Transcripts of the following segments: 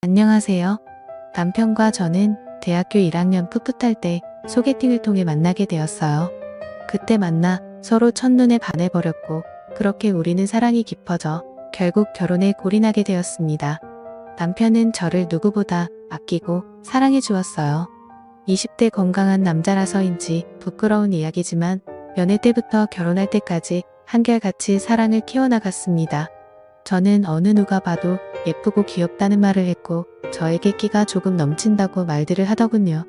안녕하세요. 남편과 저는 대학교 1학년 풋풋할 때 소개팅을 통해 만나게 되었어요. 그때 만나 서로 첫눈에 반해버렸고 그렇게 우리는 사랑이 깊어져 결국 결혼에 골인하게 되었습니다. 남편은 저를 누구보다 아끼고 사랑해 주었어요. 20대 건강한 남자라서인지 부끄러운 이야기지만 연애 때부터 결혼할 때까지 한결같이 사랑을 키워나갔습니다. 저는 어느 누가 봐도 예쁘고 귀엽다는 말을 했고 저에게 끼가 조금 넘친다고 말들을 하더군요.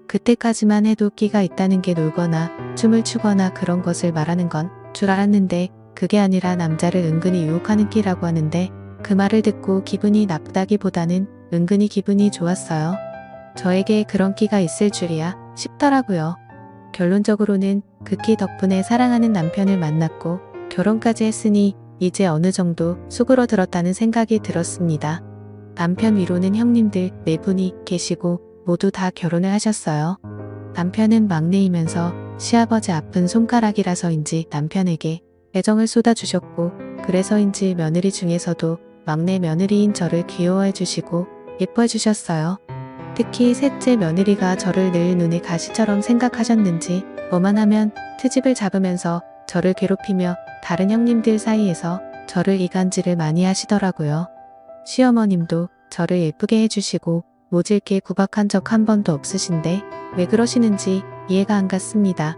그때까지만 해도 끼가 있다는 게 놀거나 춤을 추거나 그런 것을 말하는 건 줄 알았는데 그게 아니라 남자를 은근히 유혹하는 끼라고 하는데 그 말을 듣고 기분이 나쁘다기보다는 은근히 기분이 좋았어요. 저에게 그런 끼가 있을 줄이야 싶더라고요. 결론적으로는 그 끼 덕분에 사랑하는 남편을 만났고 결혼까지 했으니 이제 어느 정도 수그러들었다는 생각이 들었습니다. 남편 위로는 형님들 4분이 계시고 모두 다 결혼을 하셨어요. 남편은 막내이면서 시아버지 아픈 손가락이라서인지 남편에게 애정을 쏟아주셨고 그래서인지 며느리 중에서도 막내 며느리인 저를 귀여워해 주시고 예뻐해 주셨어요. 특히 셋째 며느리가 저를 늘 눈에 가시처럼 생각하셨는지 뭐만 하면 트집을 잡으면서 저를 괴롭히며 다른 형님들 사이에서 저를 이간질을 많이 하시더라고요. 시어머님도 저를 예쁘게 해주시고 모질게 구박한 적 한 번도 없으신데 왜 그러시는지 이해가 안 갔습니다.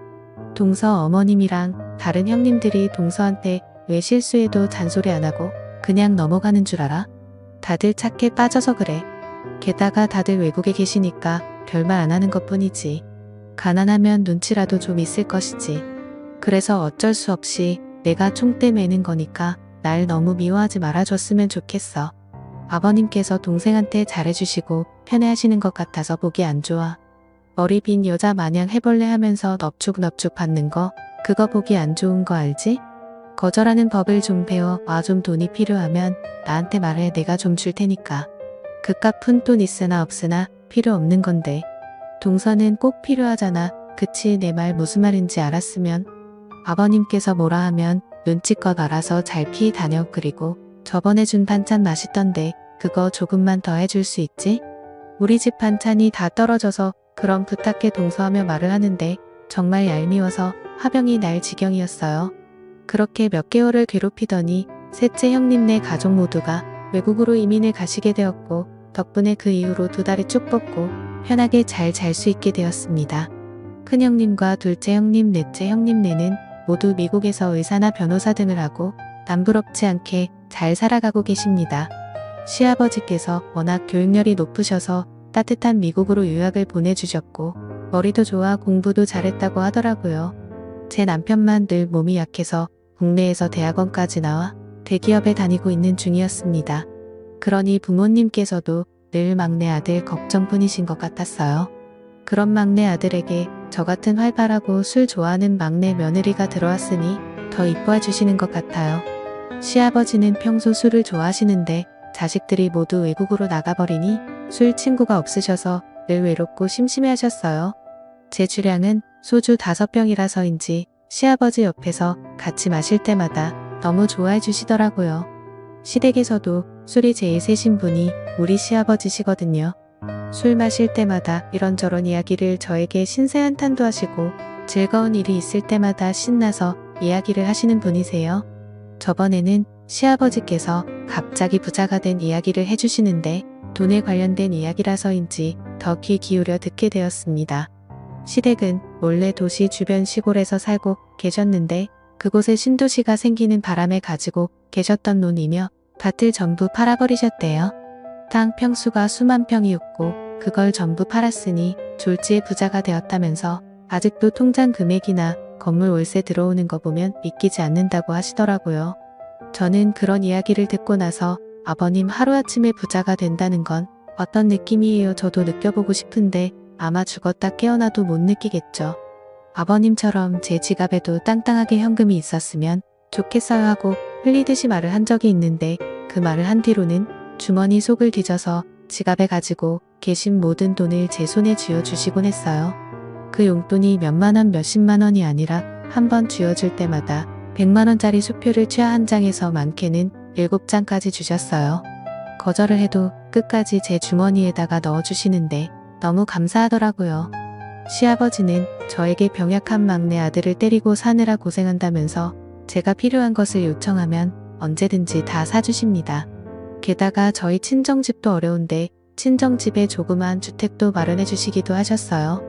동서 어머님이랑 다른 형님들이 동서한테 왜 실수해도 잔소리 안 하고 그냥 넘어가는 줄 알아? 다들 착해 빠져서 그래. 게다가 다들 외국에 계시니까 별말 안 하는 것뿐이지. 가난하면 눈치라도 좀 있을 것이지. 그래서 어쩔 수 없이 내가 총대 매는 거니까 날 너무 미워하지 말아줬으면 좋겠어. 아버님께서 동생한테 잘해주시고 편애하시는 것 같아서 보기 안 좋아. 머리 빈 여자 마냥 해벌레 하면서 넙죽넙죽 받는 거 그거 보기 안 좋은 거 알지? 거절하는 법을 좀 배워. 좀 돈이 필요하면 나한테 말해. 내가 좀 줄 테니까. 그깟 돈 있으나 없으나 필요 없는 건데. 동서는 꼭 필요하잖아. 그치? 내 말 무슨 말인지 알았으면. 아버님께서 뭐라 하면 눈치껏 알아서 잘 피히 다녀. 그리고 저번에 준 반찬 맛있던데 그거 조금만 더 해줄 수 있지? 우리 집 반찬이 다 떨어져서 그럼 부탁해 동서하며 말을 하는데 정말 얄미워서 화병이 날 지경이었어요. 그렇게 몇 개월을 괴롭히더니 셋째 형님네 가족 모두가 외국으로 이민을 가시게 되었고 덕분에 그 이후로 2달이 쭉 뻗고 편하게 잘 잘 수 있게 되었습니다. 큰형님과 둘째 형님, 넷째 형님네는 모두 미국에서 의사나 변호사 등을 하고 남부럽지 않게 잘 살아가고 계십니다. 시아버지께서 워낙 교육열이 높으셔서 따뜻한 미국으로 유학을 보내주셨고 머리도 좋아 공부도 잘했다고 하더라고요. 제 남편만 늘 몸이 약해서 국내에서 대학원까지 나와 대기업에 다니고 있는 중이었습니다. 그러니 부모님께서도 늘 막내 아들 걱정뿐이신 것 같았어요. 그런 막내 아들에게 저 같은 활발하고 술 좋아하는 막내 며느리가 들어왔으니 더 이뻐해 주시는 것 같아요. 시아버지는 평소 술을 좋아하시는데 자식들이 모두 외국으로 나가버리니 술 친구가 없으셔서 늘 외롭고 심심해하셨어요. 제 주량은 소주 5병이라서인지 시아버지 옆에서 같이 마실 때마다 너무 좋아해 주시더라고요. 시댁에서도 술이 제일 세신 분이 우리 시아버지시거든요. 술 마실 때마다 이런저런 이야기를 저에게 신세한탄도 하시고 즐거운 일이 있을 때마다 신나서 이야기를 하시는 분이세요. 저번에는 시아버지께서 갑자기 부자가 된 이야기를 해주시는데 돈에 관련된 이야기라서인지 더 귀 기울여 듣게 되었습니다. 시댁은 원래 도시 주변 시골에서 살고 계셨는데 그곳에 신도시가 생기는 바람에 가지고 계셨던 논이며 밭을 전부 팔아버리셨대요. 땅 평수가 수만 평이었고 그걸 전부 팔았으니 졸지에 부자가 되었다면서 아직도 통장 금액이나 건물 월세 들어오는 거 보면 믿기지 않는다고 하시더라고요. 저는 그런 이야기를 듣고 나서 아버님 하루아침에 부자가 된다는 건 어떤 느낌이에요? 저도 느껴보고 싶은데 아마 죽었다 깨어나도 못 느끼겠죠. 아버님처럼 제 지갑에도 땅땅하게 현금이 있었으면 좋겠어요 하고 흘리듯이 말을 한 적이 있는데 그 말을 한 뒤로는 주머니 속을 뒤져서 지갑에 가지고 계신 모든 돈을 제 손에 쥐어주시곤 했어요. 그 용돈이 몇만 원 몇십만 원이 아니라 한 번 쥐어줄 때마다 100만 원짜리 수표를 최하 한 장에서 많게는 7장까지 주셨어요. 거절을 해도 끝까지 제 주머니에다가 넣어주시는데 너무 감사하더라고요. 시아버지는 저에게 병약한 막내 아들을 때리고 사느라 고생한다면서 제가 필요한 것을 요청하면 언제든지 다 사주십니다. 게다가 저희 친정집도 어려운데 친정집에 조그만 주택도 마련해 주시기도 하셨어요.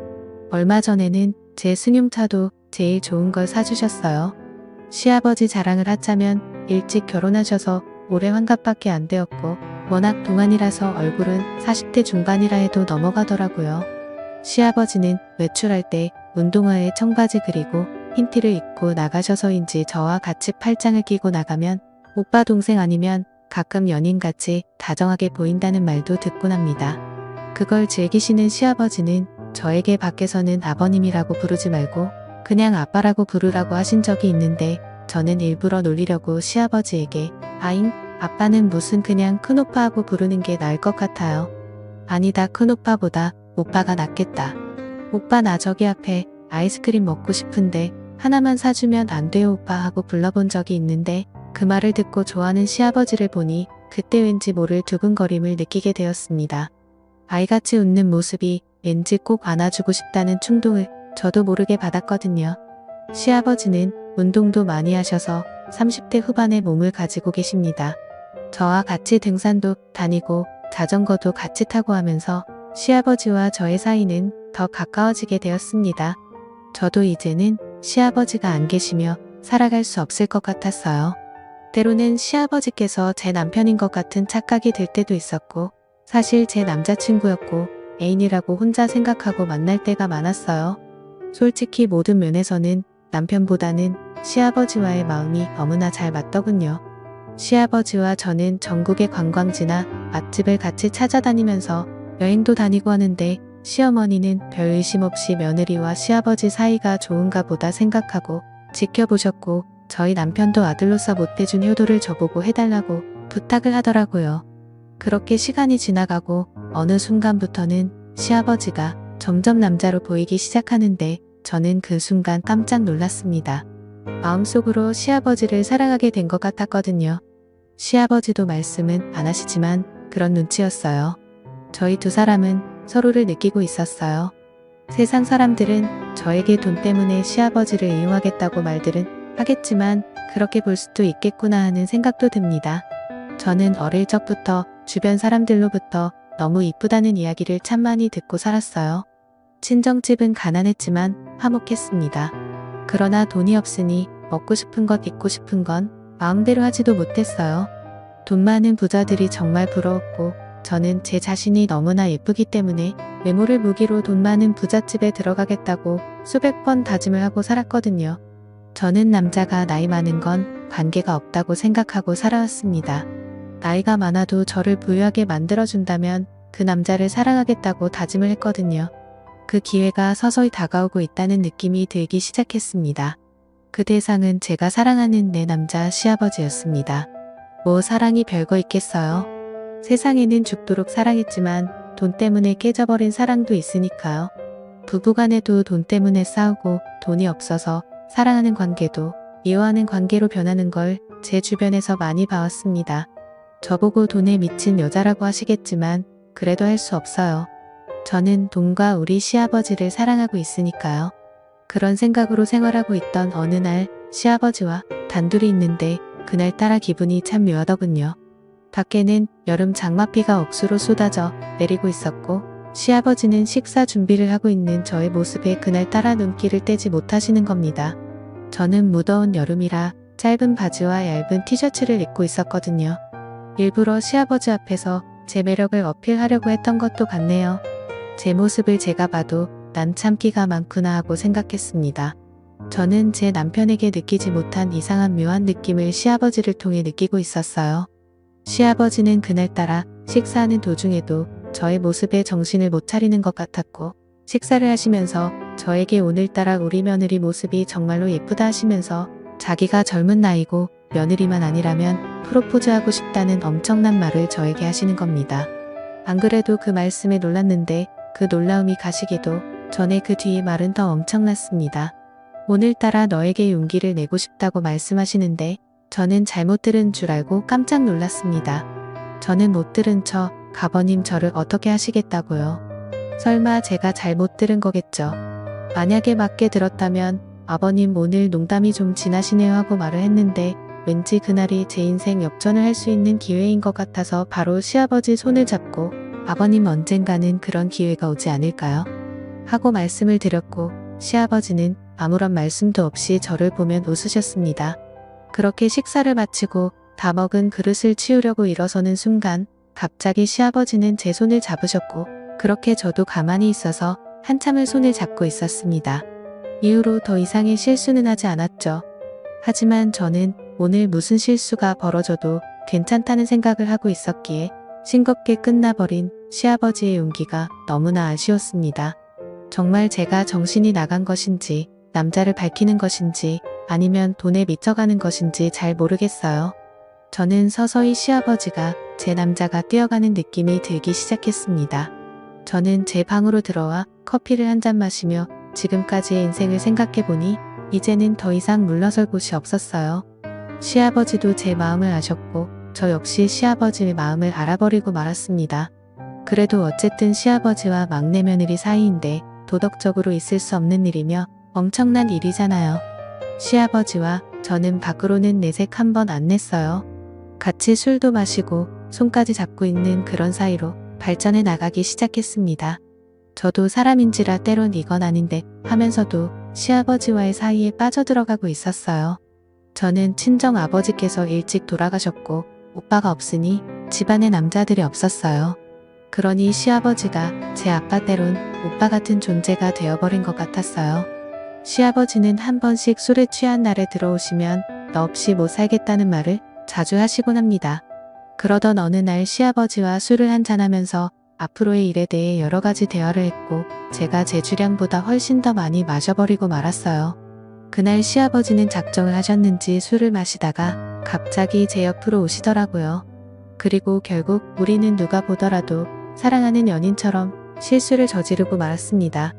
얼마 전에는 제 승용차도 제일 좋은 걸 사주셨어요. 시아버지 자랑을 하자면 일찍 결혼하셔서 올해 환갑밖에 안 되었고 워낙 동안이라서 얼굴은 40대 중반이라 해도 넘어가더라고요. 시아버지는 외출할 때 운동화에 청바지 그리고 흰 티를 입고 나가셔서인지 저와 같이 팔짱을 끼고 나가면 오빠 동생 아니면 가끔 연인같이 다정하게 보인다는 말도 듣곤 합니다. 그걸 즐기시는 시아버지는 저에게 밖에서는 아버님이라고 부르지 말고 그냥 아빠라고 부르라고 하신 적이 있는데 저는 일부러 놀리려고 시아버지에게 아잉, 아빠는 무슨 그냥 큰오빠하고 부르는 게 나을 것 같아요. 아니다, 큰오빠보다 오빠가 낫겠다. 오빠 나 저기 앞에 아이스크림 먹고 싶은데 하나만 사주면 안 돼요 오빠 하고 불러본 적이 있는데 그 말을 듣고 좋아하는 시아버지를 보니 그때 왠지 모를 두근거림을 느끼게 되었습니다. 아이같이 웃는 모습이 왠지 꼭 안아주고 싶다는 충동을 저도 모르게 받았거든요. 시아버지는 운동도 많이 하셔서 30대 후반의 몸을 가지고 계십니다. 저와 같이 등산도 다니고 자전거도 같이 타고 하면서 시아버지와 저의 사이는 더 가까워지게 되었습니다. 저도 이제는 시아버지가 안 계시며 살아갈 수 없을 것 같았어요. 때로는 시아버지께서 제 남편인 것 같은 착각이 들 때도 있었고 사실 제 남자친구였고 애인이라고 혼자 생각하고 만날 때가 많았어요. 솔직히 모든 면에서는 남편보다는 시아버지와의 마음이 너무나 잘 맞더군요. 시아버지와 저는 전국의 관광지나 맛집을 같이 찾아다니면서 여행도 다니고 하는데 시어머니는 별 의심 없이 며느리와 시아버지 사이가 좋은가 보다 생각하고 지켜보셨고 저희 남편도 아들로서 못해준 효도를 저보고 해달라고 부탁을 하더라고요. 그렇게 시간이 지나가고 어느 순간부터는 시아버지가 점점 남자로 보이기 시작하는데 저는 그 순간 깜짝 놀랐습니다. 마음속으로 시아버지를 사랑하게 된 것 같았거든요. 시아버지도 말씀은 안 하시지만 그런 눈치였어요. 저희 두 사람은 서로를 느끼고 있었어요. 세상 사람들은 저에게 돈 때문에 시아버지를 이용하겠다고 말들은 하겠지만 그렇게 볼 수도 있겠구나 하는 생각도 듭니다. 저는 어릴 적부터 주변 사람들로부터 너무 이쁘다는 이야기를 참 많이 듣고 살았어요. 친정집은 가난했지만 화목했습니다. 그러나 돈이 없으니 먹고 싶은 것 입고 싶은 건 마음대로 하지도 못했어요. 돈 많은 부자들이 정말 부러웠고 저는 제 자신이 너무나 예쁘기 때문에 외모를 무기로 돈 많은 부잣집에 들어가겠다고 수백 번 다짐을 하고 살았거든요. 저는 남자가 나이 많은 건 관계가 없다고 생각하고 살아왔습니다. 나이가 많아도 저를 부유하게 만들어준다면 그 남자를 사랑하겠다고 다짐을 했거든요. 그 기회가 서서히 다가오고 있다는 느낌이 들기 시작했습니다. 그 대상은 제가 사랑하는 내 남자 시아버지였습니다. 뭐 사랑이 별거 있겠어요. 세상에는 죽도록 사랑했지만 돈 때문에 깨져버린 사랑도 있으니까요. 부부간에도 돈 때문에 싸우고 돈이 없어서 사랑하는 관계도 미워하는 관계로 변하는 걸 제 주변에서 많이 봐왔습니다. 저보고 돈에 미친 여자라고 하시겠지만 그래도 할 수 없어요. 저는 돈과 우리 시아버지를 사랑하고 있으니까요. 그런 생각으로 생활하고 있던 어느 날 시아버지와 단둘이 있는데 그날따라 기분이 참 묘하더군요. 밖에는 여름 장맛비가 억수로 쏟아져 내리고 있었고 시아버지는 식사 준비를 하고 있는 저의 모습에 그날따라 눈길을 떼지 못하시는 겁니다. 저는 무더운 여름이라 짧은 바지와 얇은 티셔츠를 입고 있었거든요. 일부러 시아버지 앞에서 제 매력을 어필하려고 했던 것도 같네요. 제 모습을 제가 봐도 난 참 끼가 많구나 하고 생각했습니다. 저는 제 남편에게 느끼지 못한 이상한 묘한 느낌을 시아버지를 통해 느끼고 있었어요. 시아버지는 그날따라 식사하는 도중에도 저의 모습에 정신을 못 차리는 것 같았고 식사를 하시면서 저에게 오늘따라 우리 며느리 모습이 정말로 예쁘다 하시면서 자기가 젊은 나이고 며느리만 아니라면 프로포즈하고 싶다는 엄청난 말을 저에게 하시는 겁니다. 안 그래도 그 말씀에 놀랐는데 그 놀라움이 가시기도 전에 그 뒤의 말은 더 엄청났습니다. 오늘따라 너에게 용기를 내고 싶다고 말씀하시는데 저는 잘못 들은 줄 알고 깜짝 놀랐습니다. 저는 못 들은 척 아버님 저를 어떻게 하시겠다고요. 설마 제가 잘못 들은 거겠죠. 만약에 맞게 들었다면 아버님 오늘 농담이 좀 지나시네요 하고 말을 했는데 왠지 그날이 제 인생 역전을 할 수 있는 기회인 것 같아서 바로 시아버지 손을 잡고 아버님 언젠가는 그런 기회가 오지 않을까요? 하고 말씀을 드렸고 시아버지는 아무런 말씀도 없이 저를 보면 웃으셨습니다. 그렇게 식사를 마치고 다 먹은 그릇을 치우려고 일어서는 순간 갑자기 시아버지는 제 손을 잡으셨고 그렇게 저도 가만히 있어서 한참을 손을 잡고 있었습니다. 이후로 더 이상의 실수는 하지 않았죠. 하지만 저는 오늘 무슨 실수가 벌어져도 괜찮다는 생각을 하고 있었기에 싱겁게 끝나버린 시아버지의 용기가 너무나 아쉬웠습니다. 정말 제가 정신이 나간 것인지 남자를 밝히는 것인지 아니면 돈에 미쳐가는 것인지 잘 모르겠어요. 저는 서서히 시아버지가 제 남자가 뛰어가는 느낌이 들기 시작했습니다. 저는 제 방으로 들어와 커피를 한 잔 마시며 지금까지의 인생을 생각해보니 이제는 더 이상 물러설 곳이 없었어요. 시아버지도 제 마음을 아셨고 저 역시 시아버지의 마음을 알아버리고 말았습니다. 그래도 어쨌든 시아버지와 막내 며느리 사이인데 도덕적으로 있을 수 없는 일이며 엄청난 일이잖아요. 시아버지와 저는 밖으로는 내색 한 번 안 냈어요. 같이 술도 마시고 손까지 잡고 있는 그런 사이로 발전해 나가기 시작했습니다. 저도 사람인지라 때론 이건 아닌데 하면서도 시아버지와의 사이에 빠져들어가고 있었어요. 저는 친정 아버지께서 일찍 돌아가셨고 오빠가 없으니 집안에 남자들이 없었어요. 그러니 시아버지가 제 아빠 때론 오빠 같은 존재가 되어버린 것 같았어요. 시아버지는 한 번씩 술에 취한 날에 들어오시면 너 없이 못 살겠다는 말을 자주 하시곤 합니다. 그러던 어느 날 시아버지와 술을 한잔하면서 앞으로의 일에 대해 여러 가지 대화를 했고 제가 제 주량보다 훨씬 더 많이 마셔버리고 말았어요. 그날 시아버지는 작정을 하셨는지 술을 마시다가 갑자기 제 옆으로 오시더라고요. 그리고 결국 우리는 누가 보더라도 사랑하는 연인처럼 실수를 저지르고 말았습니다.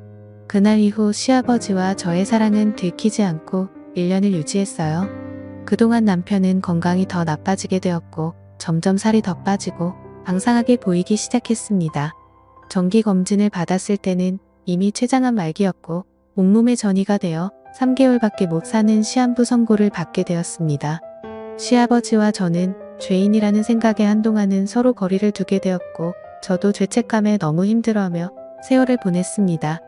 그날 이후 시아버지와 저의 사랑은 들키지 않고 1년을 유지했어요. 그동안 남편은 건강이 더 나빠지게 되었고 점점 살이 더 빠지고 방상하게 보이기 시작했습니다. 정기검진을 받았을 때는 이미 췌장암 말기였고 온몸에 전이가 되어 3개월밖에 못 사는 시한부 선고를 받게 되었습니다. 시아버지와 저는 죄인이라는 생각에 한동안은 서로 거리를 두게 되었고 저도 죄책감에 너무 힘들어하며 세월을 보냈습니다.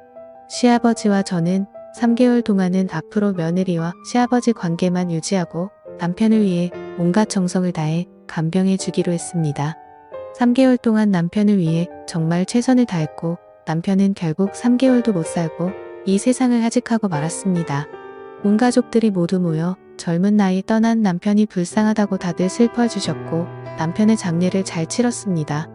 시아버지와 저는 3개월 동안은 앞으로 며느리와 시아버지 관계만 유지하고 남편을 위해 온갖 정성을 다해 간병해 주기로 했습니다. 3개월 동안 남편을 위해 정말 최선을 다했고 남편은 결국 3개월도 못 살고 이 세상을 하직하고 말았습니다. 온 가족들이 모두 모여 젊은 나이 떠난 남편이 불쌍하다고 다들 슬퍼해 주셨고 남편의 장례를 잘 치렀습니다.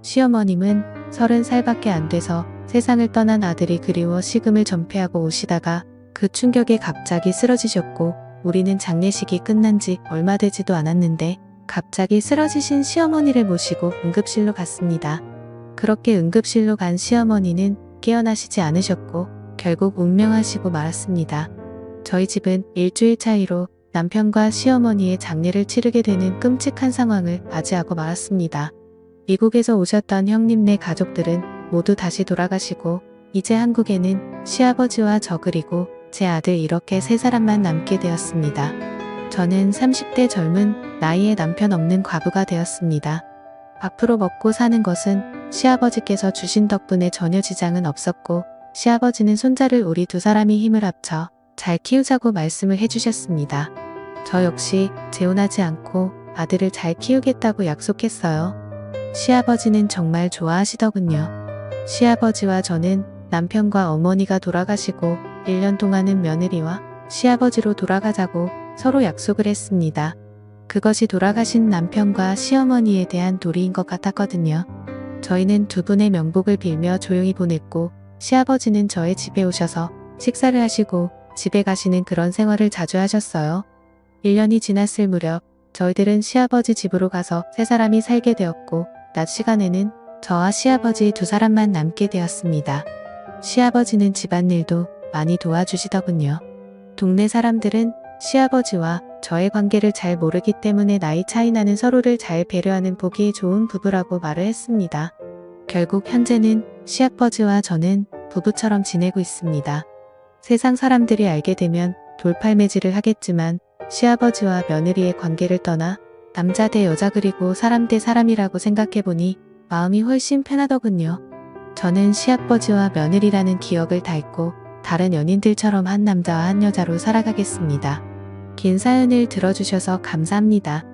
시어머님은 30살밖에 안 돼서 세상을 떠난 아들이 그리워 시금을 전폐하고 오시다가 그 충격에 갑자기 쓰러지셨고 우리는 장례식이 끝난 지 얼마 되지도 않았는데 갑자기 쓰러지신 시어머니를 모시고 응급실로 갔습니다. 그렇게 응급실로 간 시어머니는 깨어나시지 않으셨고 결국 운명하시고 말았습니다. 저희 집은 일주일 차이로 남편과 시어머니의 장례를 치르게 되는 끔찍한 상황을 맞이하고 말았습니다. 미국에서 오셨던 형님네 가족들은 모두 다시 돌아가시고 이제 한국에는 시아버지와 저 그리고 제 아들 이렇게 세 사람만 남게 되었습니다. 저는 30대 젊은 나이에 남편 없는 과부가 되었습니다. 앞으로 먹고 사는 것은 시아버지께서 주신 덕분에 전혀 지장은 없었고 시아버지는 손자를 우리 두 사람이 힘을 합쳐 잘 키우자고 말씀을 해주셨습니다. 저 역시 재혼하지 않고 아들을 잘 키우겠다고 약속했어요. 시아버지는 정말 좋아하시더군요. 시아버지와 저는 남편과 어머니가 돌아가시고 1년 동안은 며느리와 시아버지로 돌아가자고 서로 약속을 했습니다. 그것이 돌아가신 남편과 시어머니에 대한 도리인 것 같았거든요. 저희는 두 분의 명복을 빌며 조용히 보냈고 시아버지는 저의 집에 오셔서 식사를 하시고 집에 가시는 그런 생활을 자주 하셨어요. 1년이 지났을 무렵 저희들은 시아버지 집으로 가서 세 사람이 살게 되었고 낮 시간에는 저와 시아버지 두 사람만 남게 되었습니다. 시아버지는 집안일도 많이 도와주시더군요. 동네 사람들은 시아버지와 저의 관계를 잘 모르기 때문에 나이 차이 나는 서로를 잘 배려하는 보기에 좋은 부부라고 말을 했습니다. 결국 현재는 시아버지와 저는 부부처럼 지내고 있습니다. 세상 사람들이 알게 되면 돌팔매질을 하겠지만 시아버지와 며느리의 관계를 떠나 남자 대 여자 그리고 사람 대 사람이라고 생각해보니 마음이 훨씬 편하더군요. 저는 시아버지와 며느리라는 기억을 닳고 다른 연인들처럼 한 남자와 한 여자로 살아가겠습니다. 긴 사연을 들어주셔서 감사합니다.